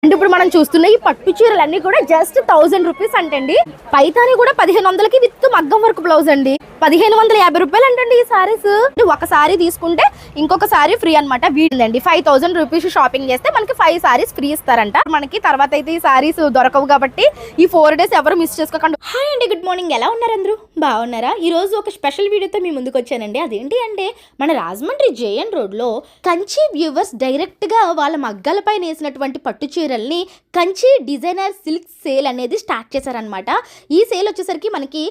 అంటే ఇప్పుడు మనం చూస్తున్న ఈ పట్టు చీరలన్నీ కూడా జస్ట్ 1000 రూపీస్ అంటండి. పైతాని కూడా 1500కి విత్ మగ్గం వర్క్ బ్లౌజ్ అండి. 1550 రూపాయలు అంటండి ఈ సారీస్. ఒక సారీ తీసుకుంటే ఇంకొక సారీ ఫ్రీ అనమాట. వీటిందండి 5000 రూపీస్ షాపింగ్ చేస్తే మనకి 5 సారీస్ ఫ్రీ ఇస్తారంట. మనకి తర్వాత అయితే ఈ సారీస్ దొరకవు కాబట్టి ఈ 4 డేస్ ఎవరు మిస్ చేసుకోకండి. హాయ్ అండి, గుడ్ మార్నింగ్. ఎలా ఉన్నారు అందరూ? బాగున్నారా? ఈ రోజు ఒక స్పెషల్ వీడియోతో మీ ముందుకు వచ్చానండి. అదేంటి అంటే మన రాజమండ్రి జేఎన్ రోడ్లో కంచి వ్యూవర్స్ డైరెక్ట్గా వాళ్ళ మగ్గాలపై వేసినటువంటి పట్టు చీరల్ని కంచి డిజైనర్ సిల్క్ సేల్ అనేది స్టార్ట్ చేశారనమాట. ఈ సేల్ వచ్చేసరికి మనకి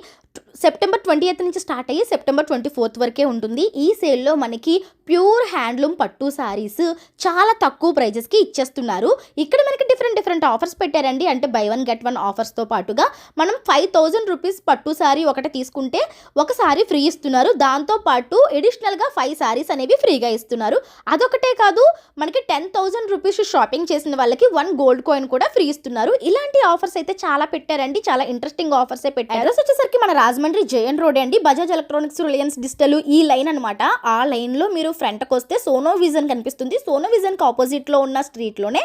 సెప్టెంబర్ 20th నుంచి స్టార్ట్ అయ్యి సెప్టెంబర్ 24th వరకే ఉంటుంది. ఈ సేల్లో మనకి ప్యూర్ హ్యాండ్లూమ్ పట్టు సారీస్ చాలా తక్కువ ప్రైజెస్కి ఇచ్చేస్తున్నారు. ఇక్కడ మనకి డిఫరెంట్ ఆఫర్స్ పెట్టారండి. అంటే బై 1 get 1 ఆఫర్స్తో పాటుగా మనం 5000 రూపీస్ పట్టు సారీ ఒకటి తీసుకుంటే ఒక సారీ ఫ్రీ ఇస్తున్నారు. దాంతోపాటు ఎడిషనల్గా 5 సారీస్ అనేవి ఫ్రీగా ఇస్తున్నారు. అదొకటే కాదు, మనకి 10,000 రూపీస్ షాపింగ్ చేసిన వాళ్ళకి 1 గోల్డ్ కాయిన్ కూడా ఫ్రీ ఇస్తున్నారు. ఇలాంటి ఆఫర్స్ అయితే చాలా పెట్టారండి. చాలా ఇంట్రెస్టింగ్ ఆఫర్సే పెట్టారు. అడ్రస్ వచ్చేసరికి మన రాజమండ్రి జేఎన్ రోడ్ అండి. బజాజ్ ఎలక్ట్రానిక్స్, రిలయన్స్ డిజిటల్ ఈ లైన్ అనమాట. ఆ లైన్లో మీరు ఫ్రంట్కి వస్తే సోనో విజన్ కనిపిస్తుంది. సోనో విజన్కి ఆపోజిట్లో ఉన్న స్ట్రీట్లోనే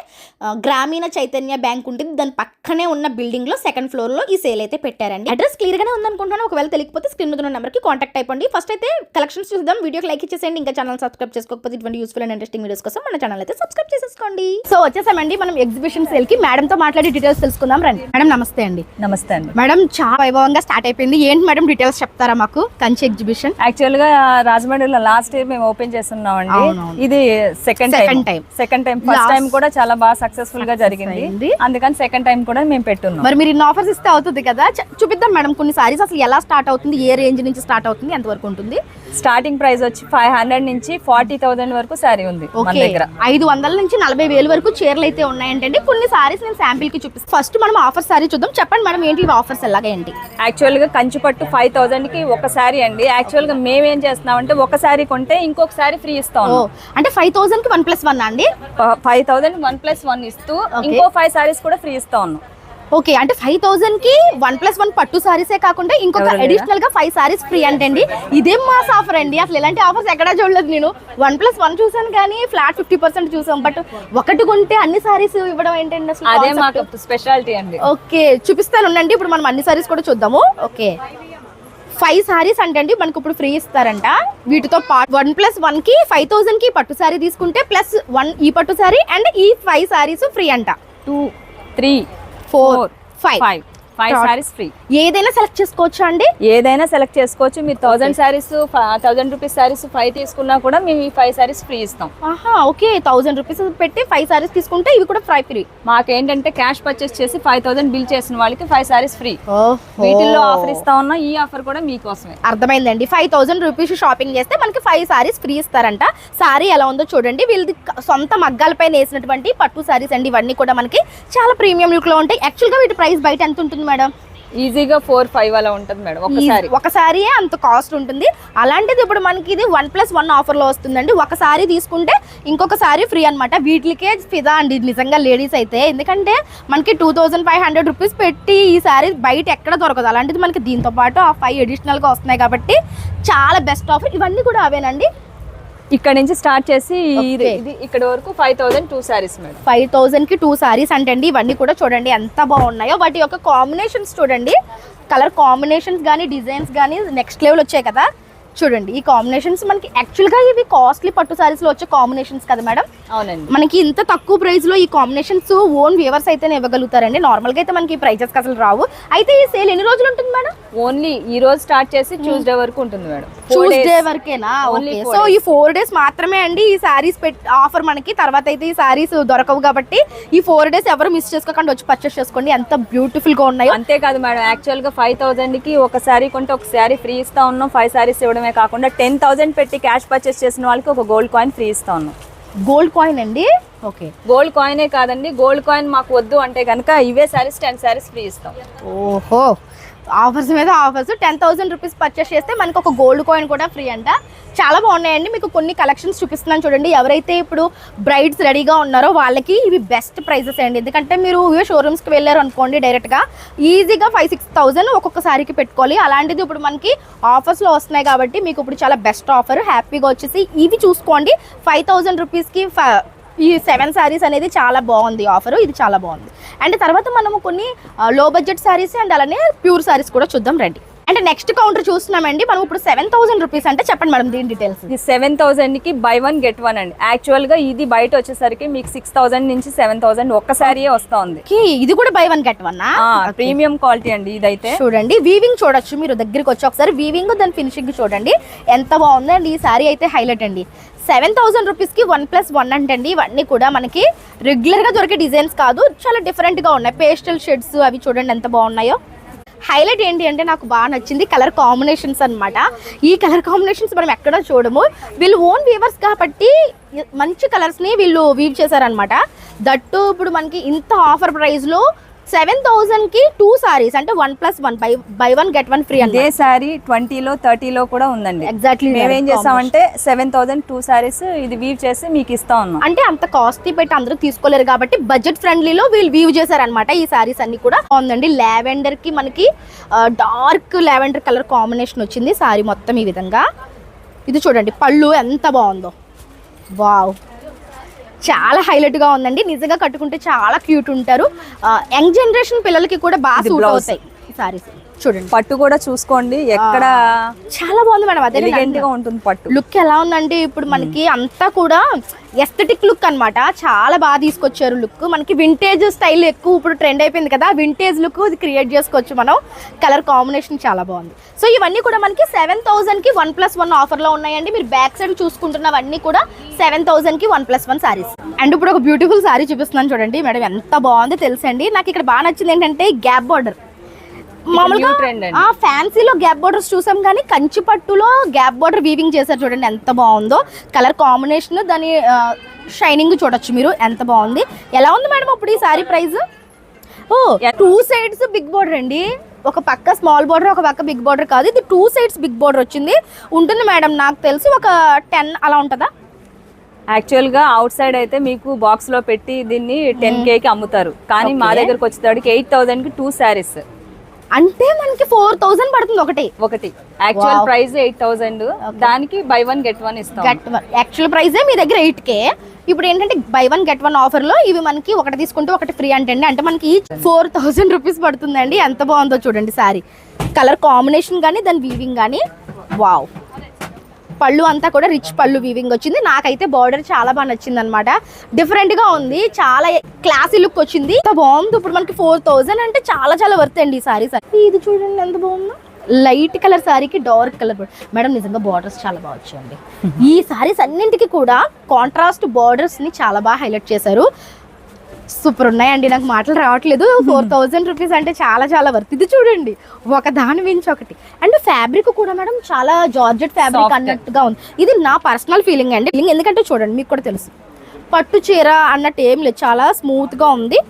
గ్రామీణ చైతన్య బ్యాంక్ ఉంటుంది. దాని పక్కనే ఉన్న బిల్డింగ్లో 2nd ఫ్లోర్లో ఈ సేల్ అయితే పెట్టారండి. అడ్రస్ క్లియర్గానే ఉందనుకుంటున్నాను. ఒకవేళ తెలియకపోతే స్క్రీన్ మీద ఉన్న నెంబర్కి కాంటాక్ట్ అయిపోండి. ఫస్ట్ అయితే కలెక్షన్స్ చూద్దాం. వీడియోకి లైక్ ఇచ్చేసేయండి. ఇంకా ఛానల్ సబ్స్క్రైబ్ చేసుకోకపోతే ఇటువంటి యూస్ఫుల్ అండ్ ఇంట్రెస్టింగ్ వీడియోస్ కోసం మన ఛానల్ అయితే సబ్స్క్రైబ్ చేసేసుకోండి. సో వచ్చేసామండి మనం ఎగ్జిబిషన్ సేల్కి. మేడంతో మాట్లాడి డీటెయిల్స్ తెలుసుకుందాం రండి. మేడం నమస్తే అండి. నమస్తే అండి. మేడం చాలా వైభవంగా స్టార్ట్ అయిపోయింది. ఏంటి మేడం డీటెయిల్స్ చెప్తారా మాకు? కంచి ఎగ్జిబిషన్ యాక్చువల్ గా రాజమండ్రిలో లాస్ట్ ఇయర్ మేము ఓపెన్ చేస్తున్నామండి. ఇది సెకండ్ టైం. ఫస్ట్ టైం కూడా చాలా బాగా సక్సెస్ఫుల్ గా జరిగింది. అందుకని సెకండ్ టైం కూడా మేము పెట్టున్నాం. మరి మీరు ఇన్ని ఆఫర్స్ ఇస్తే అవుతుంది కదా, చూపిద్దాం మేడం. కొన్ని సారీస్ అసలు ఎలా స్టార్ట్ అవుతుంది, ఏ రేంజ్ నుంచి స్టార్ట్ అవుతుంది, ఎంత వరకు ఉంటుంది? స్టార్టింగ్ ప్రైస్ వచ్చి 500 నుంచి 40,000 వరకు సారీ ఉంది మన దగ్గర. 500 నుంచి 40,000 వరకు చీరలు అయితే ఉన్నాయంటే కొన్ని సారీస్ నేను శాంపిల్ కి చూపిస్తాను. ఫస్ట్ మనం ఆఫర్ సారీ చూద్దాం. చెప్పండి మేడం, ఏంటి ఆఫర్స్ ఎలాగా ఏంటి? యాక్చువల్ గా కంచి పట్టు 5,000 కి ఒక సారీ అండి. యాక్చువల్ గా మేము ఏం చేస్తున్నాం అంటే ఒక సారీ కొంటే ఇంకొక సారీ ఫ్రీ ఇస్తాం. అంటే 5,000 కి 1+1 అండి. 5,000 1+1 ఇస్తూ ఇంకో 5 సారీస్ కూడా ఫ్రీ ఇస్తా ఉన్నాం. ఓకే, అంటే 5,000 కి 1+1 పట్టు సారీసే కాకుండా ఇంకొక అడిషనల్ గా 5 సారీస్ ఫ్రీ అంటండి. ఇదేం మాస్ ఆఫర్ అండి. అసలు ఇలాంటి ఆఫర్స్ ఎక్కడా చూడలేదు నేను. 1+1 చూసాను కానీ ఫ్లాట్ 50% చూసాం. బట్ ఒకటి కొంటే అన్ని సారీస్ ఇవ్వడం ఏంటండి అసలు? అదే మాకు స్పెషాలిటీ అండి. ఓకే, చూపిస్తాను ఉండండి. ఇప్పుడు మనం అన్ని సారీస్ కూడా చూద్దాము. ఓకే, 5 సారీస్ అంటే మనకు ఇప్పుడు ఫ్రీ ఇస్తారంట. వీటితో పాటు 1+1 కి 5,000 కి పట్టు సారీ తీసుకుంటే +1 ఈ పట్టు సారీ అండ్ ఈ 5 సారీస్ ఫ్రీ అంట. 2, 3, 4, 5 సారీస్ ఫ్రీ. ఏదైనా సెలెక్ట్ చేసుకోవచ్చా అండి? ఏదైనా సెలెక్ట్ చేసుకోవచ్చు. మీరు 1000 సారీస్ 1000 రూపీస్ సారీస్ 5 తీసుకున్నా కూడా మేము ఈ 5 సారీస్ ఫ్రీ ఇస్తాం. ఓకే, 1000 రూపీస్ పెట్టి 5 సారీస్ తీసుకుంటే ఇవి కూడా ఫ్రీ. మాకేంటంటే క్యాష్ పర్చేస్ చేసి 5000 బిల్ చేసిన వాళ్ళకి 5 సారీస్ ఫ్రీ. వీటిల్లో ఆఫర్ ఇస్తా ఉన్నా. ఈ ఆఫర్ కూడా మీకోసమే. అర్థమైందండి. 5000 రూపీస్ షాపింగ్ చేస్తే మనకి 5 సారీస్ ఫ్రీ ఇస్తారంట. సారీ ఎలా ఉందో చూడండి. వీళ్ళది సొంత మగ్గాలపై వేసినటువంటి పట్టు సారీస్ అండి. ఇవన్నీ కూడా మనకి చాలా ప్రీమియం లుక్ లో ఉంటాయి. యాక్చువల్ గా వీటి ప్రైస్ బయట ఎంత ఉంటుంది మేడం? ఈజీగా 4-5 అలా ఉంటుంది మేడం. ఒకసారి అంత కాస్ట్ ఉంటుంది. అలాంటిది ఇప్పుడు మనకి ఇది 1+1 ఆఫర్ లో వస్తుందండి. ఒక సారీ తీసుకుంటే ఇంకొక సారీ ఫ్రీ అనమాట. వీటికే ఫిదా అండి నిజంగా లేడీస్ అయితే. ఎందుకంటే మనకి 2500 రూపీస్ పెట్టి ఈ సారీ బయట ఎక్కడ దొరకదు. అలాంటిది మనకి దీంతో పాటు ఆ 5 అడిషనల్ గా వస్తున్నాయి కాబట్టి చాలా బెస్ట్ ఆఫర్. ఇవన్నీ కూడా అవేనండి. ఇక్కడ నుంచి స్టార్ట్ చేసి ఇది ఇక్కడ వరకు 5,000 2 సారీస్ మేడం. 5,000 కి 2 సారీస్ అంటండి. ఇవన్నీ కూడా చూడండి ఎంత బాగున్నాయో. వాటి యొక్క కాంబినేషన్స్ చూడండి. కలర్ కాంబినేషన్స్ కానీ డిజైన్స్ కానీ నెక్స్ట్ లెవెల్ వచ్చాయి కదా. చూడండి ఈ కాంబినేషన్స్ మనకి యాక్చువల్గా ఇవి కాస్ట్లీ పట్టు సారీస్ లో వచ్చే కాంబినేషన్స్ కదా మేడం? అవునండి. మనకి ఇంత తక్కువ ప్రైస్ లో ఈ కాంబినేషన్స్ ఓన్ వ్యూవర్స్ అయితే ఇవ్వగలుగుతారండి. నార్మల్ గా అయితే మనకి ప్రైజెస్ అసలు రావు. అయితే ఈ సేల్ ఎన్ని రోజులు ఉంటుంది మేడం? ఓన్లీ ఈ రోజు స్టార్ట్ చేసి ట్యూస్డే వరకు ఉంటుంది మేడం. ట్యూస్డే వరకేనా? సో ఈ 4 డేస్ మాత్రమే అండి ఈ సారీస్ ఆఫర్ మనకి. తర్వాత అయితే ఈ సారీస్ దొరకవు కాబట్టి ఈ 4 డేస్ ఎవరు మిస్ చేసుకోకుండా వచ్చి పర్చేస్ చేసుకోండి. ఎంత బ్యూటిఫుల్ గా ఉన్నాయో. అంతేకాదు మేడం, యాక్చువల్ గా 5,000 కి ఒక సారీ కొంటే ఒక సారీ ఫ్రీ ఇస్తా ఉన్నాం. 5 సారీస్ ఇవ్వడం కాకుండా 10,000 పెట్టి క్యాష్ పర్చేస్ చేసిన వాళ్ళకి ఒక గోల్డ్ కాయిన్ ఫ్రీ ఇస్తా ఉన్నాం. గోల్డ్ కాయిన్ అండి? ఓకే, గోల్డ్ కాయినే కాదండి. గోల్డ్ కాయిన్ మాకు వద్దు అంటే కనుక ఇవే సారీస్ 10 సారీస్ ఫ్రీ ఇస్తాం. ఓహో, ఆఫర్స్ మీద ఆఫర్స్. 10,000 రూపీస్ పర్చేస్ చేస్తే మనకు ఒక గోల్డ్ కాయిన్ కూడా ఫ్రీ అంట. చాలా బాగున్నాయండి. మీకు కొన్ని కలెక్షన్స్ చూపిస్తున్నాను చూడండి. ఎవరైతే ఇప్పుడు బ్రైడ్స్ రెడీగా ఉన్నారో వాళ్ళకి ఇవి బెస్ట్ ప్రైజెస్ అండి. ఎందుకంటే మీరు షోరూమ్స్కి వెళ్ళారు అనుకోండి, డైరెక్ట్గా ఈజీగా 5-6,000 ఒక్కొక్క సారీకి పెట్టుకోవాలి. అలాంటిది ఇప్పుడు మనకి ఆఫర్స్లో వస్తున్నాయి కాబట్టి మీకు ఇప్పుడు చాలా బెస్ట్ ఆఫర్. హ్యాపీగా వచ్చేసి ఇవి చూసుకోండి. 5,000 రూపీస్కి ఈ 7 సారీస్ అనేది చాలా బాగుంది ఆఫర్, ఇది చాలా బాగుంది. అండ్ తర్వాత మనము కొన్ని లో బడ్జెట్ సారీస్ అండ్ అలానే ప్యూర్ సారీస్ కూడా చూద్దాం రండి. అంటే నెక్స్ట్ కౌంటర్ చూస్తున్నామండి మనం ఇప్పుడు 7,000 రూపీస్. అంటే చెప్పండి మేడం దీని డీటెయిల్స్. ఇది 7,000 కి బై 1 get 1 అండి. యాక్చువల్ గా ఇది బయట వచ్చేసరికి మీకు 6,000 నుంచి 7,000 ఒక్క సారీ వస్తా ఉంది. ఇది కూడా బై 1 get 1 ప్రీమియం క్వాలిటీ అండి ఇదైతే. చూడండి వీవింగ్ చూడొచ్చు మీరు దగ్గరికి వచ్చి ఒకసారి వీవింగ్ దాని ఫినిషింగ్ చూడండి ఎంత బాగుంది అండి. ఈ సారీ అయితే హైలైట్ అండి. 7,000 రూపీస్కి 1+1 అంటండి. ఇవన్నీ కూడా మనకి రెగ్యులర్గా దొరికే డిజైన్స్ కాదు, చాలా డిఫరెంట్గా ఉన్నాయి. పేస్టల్ షేడ్స్ అవి చూడండి ఎంత బాగున్నాయో. హైలైట్ ఏంటి అంటే నాకు బాగా నచ్చింది కలర్ కాంబినేషన్స్ అనమాట. ఈ కలర్ కాంబినేషన్స్ మనం ఎక్కడ చూడము. వీళ్ళు ఓన్ వీవర్స్ కాబట్టి మంచి కలర్స్ని వీళ్ళు వీవ్ చేశారనమాట. దట్టు ఇప్పుడు మనకి ఇంత ఆఫర్ ప్రైస్లో 7,000కి 2 సారీస్ అంటే 1+1 బై 1 get 1 ఫ్రీ. అదే సారీ 20లో 30లో కూడా ఉందండి. ఎగ్జాక్ట్లీ మేమేం చేస్తామంటే 7,000 2 సారీస్ ఇది వీవ్ చేసి మీకు ఇస్తా ఉన్నాం. అంటే అంత కాస్ట్లీ పెట్టి అందరూ తీసుకోలేరు కాబట్టి బడ్జెట్ ఫ్రెండ్లీలో వీళ్ళు వీవ్ చేశారనమాట. ఈ సారీస్ అన్ని కూడా బాగుందండి. లావెండర్ కి మనకి డార్క్ లావెండర్ కలర్ కాంబినేషన్ వచ్చింది సారీ మొత్తం ఈ విధంగా. ఇది చూడండి పళ్ళు ఎంత బాగుందో, వావ్ చాలా హైలైట్ గా ఉందండి. నిజంగా కట్టుకుంటే చాలా క్యూట్ ఉంటారు. యంగ్ జనరేషన్ పిల్లలకి కూడా బాగా సూట్ అవుతాయి ఈ సారీస్. చూడండి పట్టు కూడా చూసుకోండి ఎక్కడ చాలా బాగుంది మేడం. అదే ఎలిగెంట్ గా ఉంటుంది పట్టు. లుక్ ఎలా ఉందంటే ఇప్పుడు మనకి అంతా కూడా ఎస్థెటిక్ లుక్ అన్నమాట. చాలా బాగా తీసుకొచ్చారు లుక్. మనకి వింటేజ్ స్టైల్ ఎక్కువ ఇప్పుడు ట్రెండ్ అయిపోయింది కదా, వింటేజ్ లుక్ ఇది క్రియేట్ చేసుకోవచ్చు మనం. కలర్ కాంబినేషన్ చాలా బాగుంది. సో ఇవన్నీ కూడా మనకి 7,000కి 1+1 ఆఫర్ లో ఉన్నాయండి. మీరు బ్యాక్ సైడ్ చూసుకుంటున్నవన్నీ కూడా 7,000కి 1+1 సారీస్. అండ్ ఇప్పుడు ఒక బ్యూటిఫుల్ సారీ చూపిస్తున్నాను చూడండి మేడం ఎంత బాగుంది తెలుసండి. నాకు ఇక్కడ బాగా నచ్చింది ఏంటంటే గ్యాప్ బార్డర్. మామూలుగా ఫ్యాన్సీలో గ్యాప్ బార్డర్స్ చూసాం కానీ కంచి పట్టులో గ్యాప్ బార్డర్ వీవింగ్ చేశారు చూడండి ఎంత బాగుందో. కలర్ కాంబినేషన్ దాని షైనింగ్ చూడొచ్చు మీరు ఎంత బాగుంది. ఎలా ఉంది మేడం ఇప్పుడు ఈ sari price? 2 sides big border అండి. ఒక పక్క స్మాల్ బార్డర్ ఒక పక్క బిగ్ బార్డర్ కాదు, ఇది 2 సైడ్స్ బిగ్ బార్డర్ వచ్చింది. ఉంటుంది మేడం నాకు తెలిసి ఒక 10 అలా ఉంటుందా. యాక్చువల్ గా అవుట్ సైడ్ అయితే మీకు బాక్స్ లో పెట్టి దీన్ని 10Kకి అమ్ముతారు. కానీ మా దగ్గరకు వచ్చేటప్పటికి 8,000కి 2 సారీస్ అంటే మనకి 4,000 పడుతుంది ఒకటి. యాక్చువల్ ప్రైస్ 8,000, దానికి బై 1 get 1 ఇస్తాం. యాక్చువల్ ప్రైస్ మీ దగ్గర 8K. ఇప్పుడు ఏంటంటే బై 1 get 1 ఆఫర్ లో ఇవి మనకి ఒకటి తీసుకుంటే ఒకటి ఫ్రీ అంటండి. అంటే మనకి 4,000 రూపీస్ పడుతుందండి. ఎంత బాగుందో చూడండి సారీ. కలర్ కాంబినేషన్ కానీ దాని వీవింగ్ కానీ వావ్. పళ్ళు అంతా కూడా రిచ్ పళ్ళు వీవింగ్ వచ్చింది. నాకైతే బార్డర్ చాలా బాగా నచ్చింది అనమాట. డిఫరెంట్ గా ఉంది, చాలా క్లాసీ లుక్ వచ్చింది. బాగుంది. ఇప్పుడు మనకి 4,000 అంటే చాలా చాలా వర్త్ అండి ఈ సారీ. ఇది చూడండి ఎంత బాగుందో. లైట్ కలర్ సారీకి డార్క్ కలర్ మేడం నిజంగా బార్డర్స్ చాలా బాగా వచ్చాయండి. ఈ సారీస్ అన్నింటికి కూడా కాంట్రాస్ట్ బార్డర్స్ ని చాలా బాగా హైలైట్ చేశారు. సూపర్ ఉన్నాయండి. నాకు మాటలు రావట్లేదు. 4,000 రూపీస్ అంటే చాలా చాలా వర్త్. ఇది చూడండి ఒక దాని మించి ఒకటి. అండ్ ఫ్యాబ్రిక్ కూడా మేడం చాలా జార్జెట్ ఫ్యాబ్రిక్ అన్నట్టుగా ఉంది. ఇది నా పర్సనల్ ఫీలింగ్ అండి. ఎందుకంటే చూడండి మీకు కూడా తెలుసు పట్టు చీర అన్నట్టు ఏం లేదు, చాలా స్మూత్ గా ఉంది.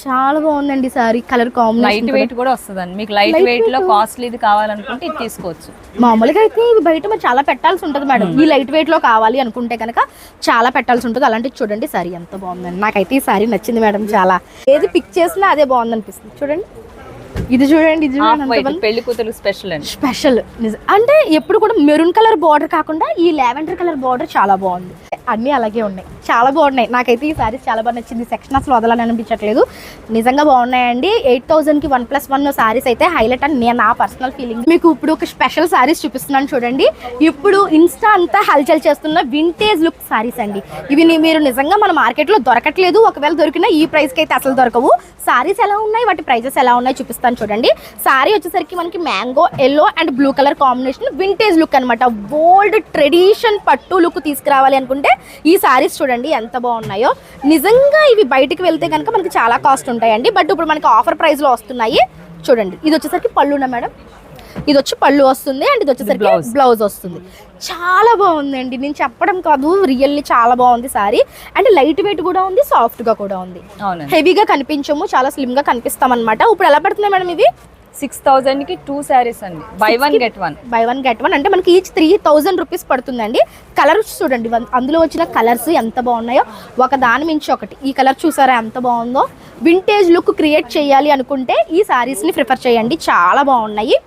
చాలా బాగుందండి sorry. Colour combination light weight కూడా వస్తుందండి. మీకు లైట్ వెయిట్ లో కాస్ట్లీ ఇది కావాలనుకుంటే ఇది తీసుకోవచ్చు. మామూలుగా అయితే ఇవి బయట మరి చాలా పెట్టాల్సి ఉంటుంది మేడం. ఈ లైట్ వెయిట్ లో కావాలి అనుకుంటే కనుక చాలా పెట్టాల్సి ఉంటుంది. అలాంటివి చూడండి సారీ ఎంత బాగుందండి. నాకైతే ఈ సారీ నచ్చింది మేడం చాలా. ఏది పిక్ చేసినా అదే బాగుంది అనిపిస్తుంది. చూడండి ఇది చూడండి, ఇది చూడండి పెళ్లి కూతురు స్పెషల్ అండి. స్పెషల్ అంటే ఎప్పుడు కూడా మెరూన్ కలర్ బార్డర్ కాకుండా ఈ లావెండర్ కలర్ బార్డర్ చాలా బాగుంది. అన్నీ అలాగే ఉన్నాయి, చాలా బాగున్నాయి. నాకైతే ఈ సారీస్ చాలా బాగా నచ్చింది. సెక్షన్ అసలు వదలని అనిపించట్లేదు, నిజంగా బాగున్నాయండి. 8,000కి 1+1 సారీస్ అయితే హైలైట్ అని నేను నా పర్సనల్ ఫీలింగ్. మీకు ఇప్పుడు ఒక స్పెషల్ సారీస్ చూపిస్తున్నాను చూడండి. ఇప్పుడు ఇన్స్టా అంతా హల్చల్ చేస్తున్న వింటేజ్ లుక్ సారీస్ అండి. ఇవి మీరు నిజంగా మన మార్కెట్లో దొరకట్లేదు. ఒకవేళ దొరికినా ఈ ప్రైస్కి అయితే అసలు దొరకవు. సారీస్ ఎలా ఉన్నాయి, వాటి ప్రైజెస్ ఎలా ఉన్నాయి చూపిస్తాను చూడండి. సారీ వచ్చేసరికి మనకి mango yellow and blue colour combination vintage look అనమాట. ఓల్డ్ ట్రెడిషన్ పట్టు లుక్ తీసుకురావాలి అనుకుంటే ఈ సారీస్ చూడండి ఎంత బాగున్నాయో. నిజంగా ఇవి బయటికి వెళ్తే కనుక మనకి చాలా కాస్ట్ ఉంటాయండి. బట్ ఇప్పుడు మనకి ఆఫర్ ప్రైస్ లో వస్తున్నాయి చూడండి. ఇది వచ్చేసరికి పళ్ళునా మేడం, ఇది వచ్చి పళ్ళు వస్తుంది అండ్ ఇది వచ్చేసరికి బ్లౌజ్ వస్తుంది. చాలా బాగుందండి, నేను చెప్పడం కాదు, రియల్లీ చాలా బాగుంది సారీ. అండ్ లైట్ వెయిట్ కూడా ఉంది, సాఫ్ట్ గా కూడా ఉంది. హెవీగా కనిపించము, చాలా స్లిమ్ గా కనిపిస్తాం అనమాట. ఇప్పుడు ఎలా పడుతున్నాయి మేడం ఇవి? 6,000కి 2 సారీస్ అండి. By 1 get 1. బై 1 get 1 అంటే మనకి ఈచ్ 3,000 రూపీస్ పడుతుందండి. కలర్స్ చూడండి, అందులో వచ్చిన కలర్స్ ఎంత బాగున్నాయో, ఒక దాని మించి ఒకటి. ఈ కలర్ చూసారా ఎంత బాగుందో. వింటేజ్ లుక్ క్రియేట్ చేయాలి అనుకుంటే ఈ సారీస్ ని ప్రిఫర్ చేయండి, చాలా బాగున్నాయి.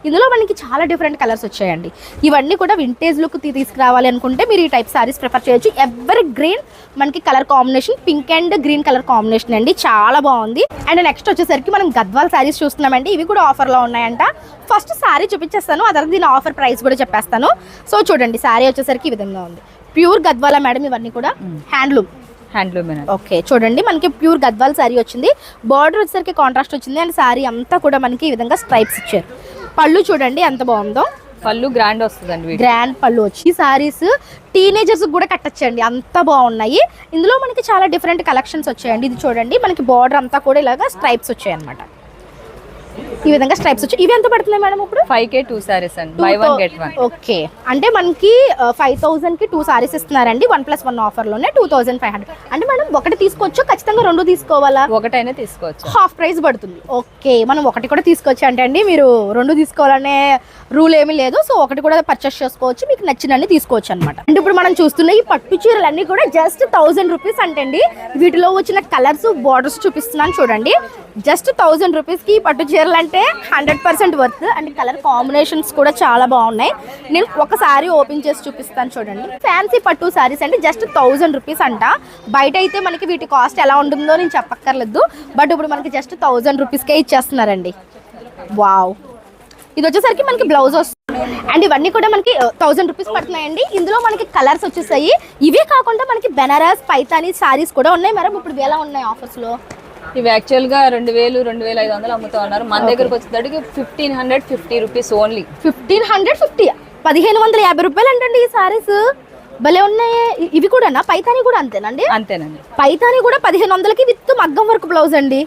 ఇందులో మనకి చాలా డిఫరెంట్ కలర్స్ వచ్చాయండి. ఇవన్నీ కూడా వింటేజ్ లుక్ తీసుకురావాలి అనుకుంటే మీరు ఈ టైప్ సారీస్ ప్రిఫర్ చేయొచ్చు. ఎవర్ గ్రీన్ మనకి colour combination, pink and green colour combination అండి, చాలా బాగుంది. అండ్ నెక్స్ట్ వచ్చేసరికి మనం గద్వాల్ సారీస్ చూస్తున్నామండి. ఇవి కూడా ఆఫర్లో ఉన్నాయంట. ఫస్ట్ సారీ చూపించేస్తాను, ఆ తర్వాత దీని ఆఫర్ ప్రైస్ కూడా చెప్పేస్తాను. సో చూడండి, సారీ వచ్చేసరికి ఈ విధంగా ఉంది. ప్యూర్ గద్వాల మేడం, ఇవన్నీ కూడా హ్యాండ్లూమ్. ఓకే, చూడండి మనకి ప్యూర్ గద్వాల్ సారీ వచ్చింది. బార్డర్ వచ్చేసరికి కాంట్రాస్ట్ వచ్చింది అండ్ సారీ అంతా కూడా మనకి ఈ విధంగా స్ట్రైప్స్ ఇచ్చారు. పళ్ళు చూడండి ఎంత బాగుందో, పళ్ళు గ్రాండ్ వస్తుందండి, గ్రాండ్ పళ్ళు వచ్చి. ఈ సారీస్ టీనేజర్స్ కూడా కట్టచ్చండి, అంత బాగున్నాయి. ఇందులో మనకి చాలా డిఫరెంట్ కలెక్షన్స్ వచ్చాయండి. ఇది చూడండి మనకి బార్డర్ అంతా కూడా ఇలాగా స్ట్రైప్స్ వచ్చాయి అనమాట. ఈ విధంగా స్ట్రైప్స్ వచ్చి. ఇవి ఎంత పడుతున్నాయి మేడం ఇప్పుడు? 5K 2 సారీస్ అండి, బై 1 గెట్ 1. ఓకే, అంటే మనకి 5000 కి 2 సారీస్ ఇస్తున్నారండి. 1+1 ఆఫర్ లోనే 2500. అంటే మనం ఒకటి తీసుకోవచ్చు, ఖచ్చితంగా 2 తీసుకోవాలా? ఒకటైనా తీసుకోవచ్చు, హాఫ్ ప్రైస్ పడుతుంది. ఓకే, మనం ఒకటి కూడా తీసుకోవచ్చు అంటే అండి, మీరు 2 తీసుకోవాలనే రూల్ ఏమీ లేదు. సో ఒకటి కూడా పర్చేస్ చేసుకోవచ్చు, మీకు నచ్చినన్ని తీసుకోవచ్చు అనమాట. అంటే ఇప్పుడు మనం చూస్తున్న ఈ పట్టు చీరలన్నీ కూడా జస్ట్ 1000 రూపీస్ అంటండి. వీటిలో వచ్చిన కలర్స్, బార్డర్స్ చూపిస్తున్నాను చూడండి. జస్ట్ 1000 రూపీస్కి పట్టు చీరలు అంటే 100% వర్త్. అండ్ కలర్ కాంబినేషన్స్ కూడా చాలా బాగున్నాయి. నేను ఒకసారి ఓపెన్ చేసి చూపిస్తాను చూడండి. ఫ్యాన్సీ పట్టు సారీస్ అంటే జస్ట్ 1000 రూపీస్ అంట. బయట అయితే మనకి వీటి కాస్ట్ ఎలా ఉంటుందో నేను చెప్పక్కర్లేదు, బట్ ఇప్పుడు మనకి జస్ట్ 1000 రూపీస్కే ఇచ్చేస్తున్నారండి. వావ్, ఇది వచ్చేసరికి మనకి బ్లౌజ్ వస్తుంది. అండ్ ఇవన్నీ కూడా మనకి 1000 రూపీస్ పడుతున్నాయండి. ఇందులో మనకి కలర్స్ వచ్చేసాయి. ఇవే కాకుండా మనకి బెనారస్, పైతానీ సారీస్ కూడా ఉన్నాయి మేడం. ఇప్పుడు ఎలా ఉన్నాయి ఆఫర్స్లో? ఇవి యాక్చువల్ గా 2000 2500 అమ్ముతా ఉన్నారు. మన దగ్గరకు వచ్చేసరికి 1550 రూపీస్ ఓన్లీ. 1550, 1550 రూపాయలు అంటండి ఈ సారీస్. భలే ఉన్నాయి. ఇవి కూడా పైతానీ కూడా అంతేనండి? అంతేనండి, పైతానీ కూడా 1500కి విత్ మగ్గం వర్క్ బ్లౌజ్ అండి.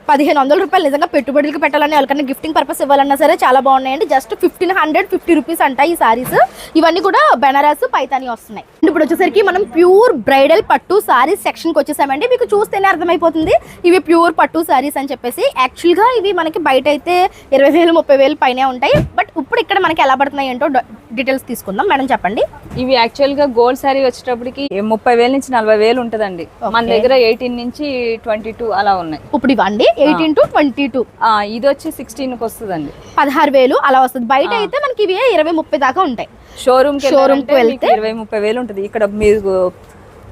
1500 రూపాయలు. నిజంగా పెట్టుబడులకి పెట్టాలని, ఎవరికైనా గిఫ్టింగ్ పర్పస్ ఇవ్వాలన్నా సరే చాలా బాగున్నాయండి. జస్ట్ 1550 రూపీస్ అంట ఈ సారీస్. ఇవన్నీ కూడా బెనారస్, పైతానీ వస్తున్నాయి. ఇప్పుడు వచ్చేసరికి మనం ప్యూర్ బ్రైడల్ పట్టు సారీస్ సెక్షన్కి వచ్చేసామండి. మీకు చూస్తేనే అర్థమైపోతుంది ఇవి ప్యూర్ పట్టు సారీస్ అని చెప్పేసి. యాక్చువల్గా ఇవి మనకి బయట అయితే 20,000 30,000 పైనే ఉంటాయి. బట్ ఇప్పుడు ఇక్కడ మనకి ఎలా పడుతున్నాయి ఏంటో డీటెయిల్స్ తీసుకుందాం. మేడం చెప్పండి. ఇవి యాక్చువల్ గా గోల్డ్ సారీ వచ్చేటప్పటికి 30,000 నుంచి 40,000 ఉంటదండి. మన దగ్గర 18 నుంచి 22 అలా ఉన్నాయి. ఇప్పుడు ఇవ్వండి 18 to 22. ఇది వచ్చి 16 కి వస్తుందండి, 16,000 అలా వస్తుంది. బయట అయితే మనకి ఇవి 20-30 దాకా ఉంటాయి. షోరూమ్ కి వెళ్తే 20-30,000 ఉంటుంది. ఇక్కడ మీరు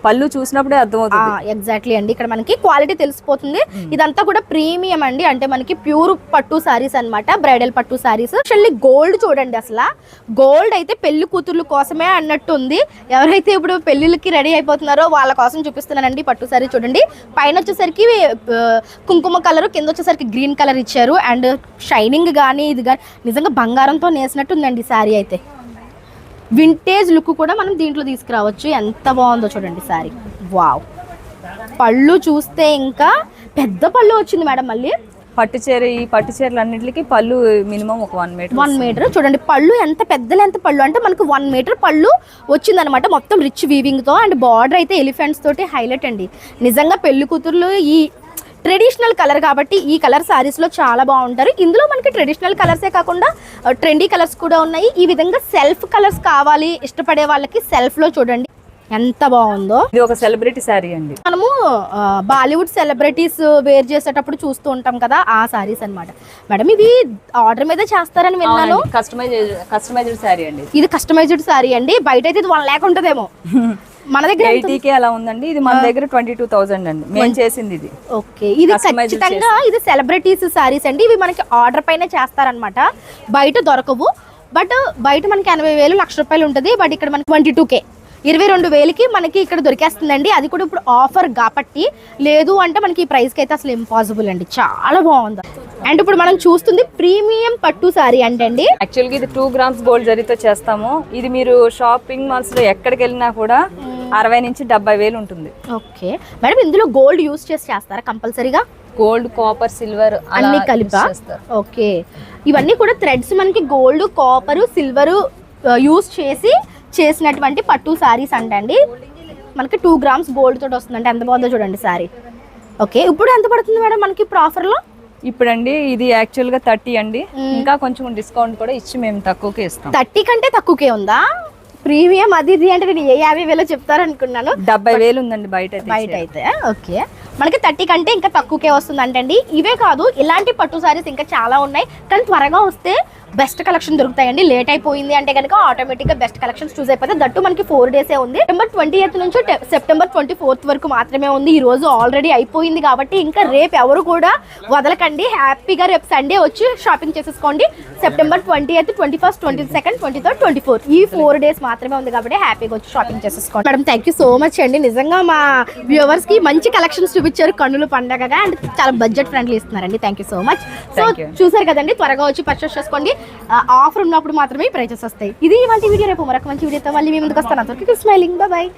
పళ్ళు చూసినప్పుడే అర్థమవుతుంది. ఎగ్జాక్ట్లీ అండి, ఇక్కడ మనకి క్వాలిటీ తెలిసిపోతుంది. ఇదంతా కూడా ప్రీమియం అండి, అంటే మనకి ప్యూర్ పట్టు సారీస్ అన్నమాట, బ్రైడల్ పట్టు సారీస్. యాక్చువల్లీ గోల్డ్ చూడండి, అసలు గోల్డ్ అయితే పెళ్లి కూతుర్ల కోసమే అన్నట్టు ఉంది. ఎవరైతే ఇప్పుడు పెళ్లిళ్ళకి రెడీ అయిపోతున్నారో వాళ్ళ కోసం చూపిస్తున్నానండి పట్టు సారీ. చూడండి, పైన వచ్చేసరికి కుంకుమ కలర్, కింద వచ్చేసరికి గ్రీన్ కలర్ ఇచ్చారు. అండ్ షైనింగ్ కానీ ఇది కానీ నిజంగా బంగారంతో నేసినట్టు ఉందండి సారీ అయితే. వింటేజ్ లుక్ కూడా మనం దీంట్లో తీసుకురావచ్చు. ఎంత బాగుందో చూడండి సారీ. వావ్, పళ్ళు చూస్తే ఇంకా పెద్ద పళ్ళు వచ్చింది మేడం. మళ్ళీ పట్టు చీర, ఈ పట్టు చీరలు అన్నింటికి పళ్ళు మినిమం ఒక 1 మీటర్. 1 మీటర్ చూడండి. పళ్ళు ఎంత పెద్ద పళ్ళు అంటే మనకు 1 మీటర్ పళ్ళు వచ్చిందనమాట, మొత్తం రిచ్ వీవింగ్ తో. అండ్ బార్డర్ అయితే ఎలిఫెంట్స్ తోటి హైలైట్ అండి. నిజంగా పెళ్లి కూతుర్లు ఈ ట్రెడిషనల్ కలర్ కాబట్టి ఈ కలర్ సారీస్లో చాలా బాగుంటారు. ఇందులో మనకి ట్రెడిషనల్ కలర్సే కాకుండా ట్రెండీ కలర్స్ కూడా ఉన్నాయి. ఈ విధంగా సెల్ఫ్ కలర్స్ కావాలి ఇష్టపడే వాళ్ళకి సెల్ఫ్లో చూడండి ఎంత బాగుందో. ఇది ఒక సెలబ్రిటీ సారీ అండి. మనము బాలీవుడ్ సెలబ్రిటీస్ వేర్ చేసేటప్పుడు చూస్తూ ఉంటాం కదా, ఆ సారీస్ అన్నమాట. మేడం ఇవి ఆర్డర్ మీద చేస్తారని విన్నాను. కస్టమైజ్డ్ సారీ అండి. ఇది కస్టమైజ్డ్ సారీ అండి. బయట అయితే ఇది 1 lakh ఉంటుందేమో. మన దగ్గర 80K అలా ఉందండి. ఇది మన దగ్గర 22,000 అండి మేము చేసింది ఇది. ఓకే, ఇది ఖచ్చితంగా ఇది సెలబ్రిటీస్ సారీస్ అండి. ఇవి మనకి ఆర్డర్ పైన చేస్తారనమాట, బయట దొరకవు. బట్ బయట మనకి 80,000 1,00,000 రూపాయలు ఉంటుంది. బట్ ఇక్కడ మనకి 22K 22,000కి మనకి ఇక్కడ దొరికేస్తుందండి. అది కూడా ఇప్పుడు ఆఫర్ కాబట్టి. లేదు అంటే మనకి ఈ ప్రైస్కి అయితే అసలు ఇంపాసిబుల్ అండి, చాలా బాగుంది. అండ్ ఇప్పుడు మనం చూస్తుంది ప్రీమియం పట్టు సారీ అంటే అండి. యాక్చువల్గా ఇది 2 grams గోల్డ్ జరీతో చేస్తాము. ఇది మీరు షాపింగ్ మాల్స్ లో ఎక్కడికి వెళ్ళినా కూడా 60,000 నుంచి 70,000 ఉంటుంది. ఓకే మేడం, ఇందులో గోల్డ్ యూస్ చేసి చేస్తారా కంపల్సరీగా? గోల్డ్, కాపర్, సిల్వర్ అన్ని కలిపా? ఓకే, ఇవన్నీ కూడా థ్రెడ్స్ మనకి గోల్డ్, కాపర్, సిల్వర్ యూస్ చేసి చేసినటువంటి పట్టు సారీస్ అంటండి. మనకి 2 grams గోల్డ్ తోటి వస్తుందంటే ఎంత బాగుందో చూడండి సారీ. ఓకే, ఇప్పుడు ఎంత పడుతుంది మేడం మనకి ఇప్పుడు ఆఫర్లో? ఇప్పుడండి ఇది యాక్చువల్ గా 30 అండి. ఇంకా కొంచెం డిస్కౌంట్ కూడా ఇచ్చి మేము తక్కువకే ఇస్తాం. 30 కంటే తక్కువకే ఉందా? ప్రీమియం అది ఇది అంటే నేను 50,000 చెప్తారనుకున్నాను. 70,000 ఉందండి బయట అయితే. ఓకే, మనకి 30 కంటే ఇంకా తక్కువకే వస్తుంది అంటండి. ఇవే కాదు, ఇలాంటి పట్టు సారీస్ ఇంకా చాలా ఉన్నాయి. కానీ త్వరగా వస్తే బెస్ట్ కలెక్షన్ దొరుకుతాయండి. లేట్ అయిపోయింది అంటే కనుక ఆటోమేటిక్గా బెస్ట్ కలెక్షన్స్ చూస్ అయిపోతే. దట్టు మనకి 4 డేసే ఉంది. సెప్టెంబర్ 28 నుంచి సెప్టెంబర్ 24 వరకు మాత్రమే ఉంది. ఈ రోజు ఆల్రెడీ అయిపోయింది కాబట్టి ఇంకా రేపు ఎవరు కూడా వదలకండి. హ్యాపీగా రేపు సండే వచ్చి షాపింగ్ చేసేసుకోండి. సెప్టెంబర్ 28, 21, 22, 23, 24 ఈ 4 డేస్ మాత్రమే ఉంది కాబట్టి హ్యాపీగా వచ్చి షాపింగ్ చేసేసుకోండి. Madam thank you so much అండి. నిజంగా మా వ్యూవర్స్ కి మంచి కలెక్షన్స్ చూపించారు కన్నుల పండగగా అండ్ చాలా బడ్జెట్ ఫ్రెండ్లీ ఇస్తున్నారండి. Thank you so much. So చూసారు కదండి, త్వరగా వచ్చి పర్చేస్ చేసుకోండి. ఆఫర్ ఉన్నప్పుడు మాత్రమే ప్రైజెస్ వస్తాయి. ఇది ఇవాళ వీడియో. రేపు మరొక మంచి వీడియోతో మళ్ళీ మీ ముందుకు వస్తాను. స్మైలింగ్. బాయ్.